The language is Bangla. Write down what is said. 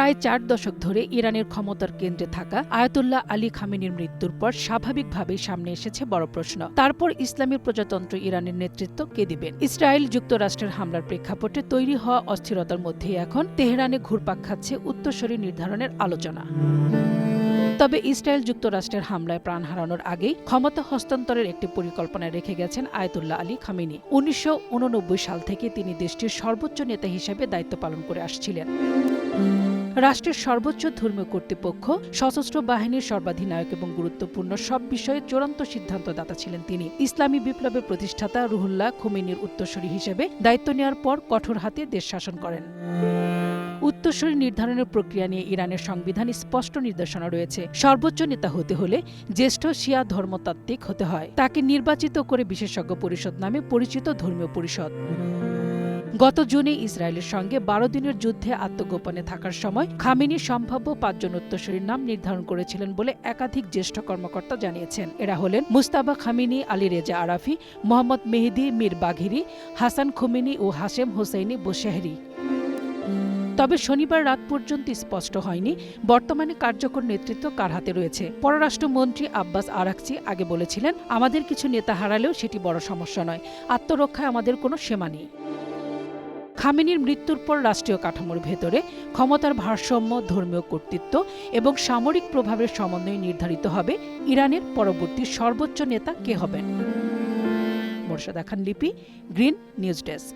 প্রায় 4 দশক ধরে ইরানের ক্ষমতার কেন্দ্রে থাকা আয়াতুল্লাহ আলী খামেনির মৃত্যুর পর স্বাভাবিকভাবেই সামনে এসেছে বড় প্রশ্ন, তারপর ইসলামী প্রজাতন্ত্র ইরানের নেতৃত্ব কে দিবেন? ইসরায়েল যুক্তরাষ্ট্রের হামলার প্রেক্ষাপটে তৈরি হওয়া অস্থিরতার মধ্যেই এখন তেহরানে ঘুরপাক খাচ্ছে উত্তরসূরি নির্ধারণের আলোচনা। তবে ইসরায়েল যুক্তরাষ্ট্রের হামলায় প্রাণ হারানোর আগেই ক্ষমতা হস্তান্তরের একটি পরিকল্পনা রেখে গেছেন আয়াতুল্লাহ আলী খামেনি। 1989 সাল থেকে তিনি দেশটির সর্বোচ্চ নেতা হিসেবে দায়িত্ব পালন করে আসছিলেন। রাষ্ট্রের সর্বোচ্চ ধর্মীয় কর্তৃপক্ষ, সশস্ত্র বাহিনীর সর্বাধিনায়ক এবং গুরুত্বপূর্ণ সব বিষয়ে চূড়ান্ত সিদ্ধান্তদাতা ছিলেন তিনি। ইসলামী বিপ্লবের প্রতিষ্ঠাতা রুহুল্লাহ খোমেনির উত্তরসূরি হিসেবে দায়িত্ব নেওয়ার পর কঠোর হাতে দেশ শাসন করেন। উত্তরসূরি নির্ধারণের প্রক্রিয়া নিয়ে ইরানের সংবিধানে স্পষ্ট নির্দেশনা রয়েছে। সর্বোচ্চ নেতা হতে হলে জ্যেষ্ঠ শিয়া ধর্মতাত্ত্বিক হতে হয়। তাকে নির্বাচিত করে বিশেষজ্ঞ পরিষদ নামে পরিচিত ধর্মীয় পরিষদ। গত জুনে ইসরায়েলের সঙ্গে 12 দিনের যুদ্ধে আত্মগোপনে থাকার সময় খামেনি সম্ভাব্য 5 জন উত্তরসূরির নাম নির্ধারণ করেছিলেন বলে একাধিক জ্যেষ্ঠ কর্মকর্তা জানিয়েছেন। এরা হলেন মুস্তাবা খামেনি, আলী রেজা আরাফি, মোহাম্মদ মেহেদি মীর বাঘেরি, হাসান খোমেনি ও হাশেম হোসেইনি বোশেহরি। তবে শনিবার রাত পর্যন্ত স্পষ্ট হয়নি বর্তমানে কার্যকর নেতৃত্ব কার হাতে রয়েছে। পররাষ্ট্রমন্ত্রী আব্বাস আরাকচি আগে বলেছিলেন, আমাদের কিছু নেতা হারালেও সেটি বড় সমস্যা নয়, আত্মরক্ষায় আমাদের কোনো সীমা নেই। খামেনির মৃত্যুর পর রাষ্ট্রীয় কাঠামোর ভেতরে ক্ষমতার ভারসাম্য, ধর্মীয় কর্তৃত্ব এবং সামরিক প্রভাবের সমন্বয়ে নির্ধারিত হবে ইরানের পরবর্তী সর্বোচ্চ নেতা কে হবেন। মোরশেদা খান লিপি, গ্রিন নিউজ ডেস্ক।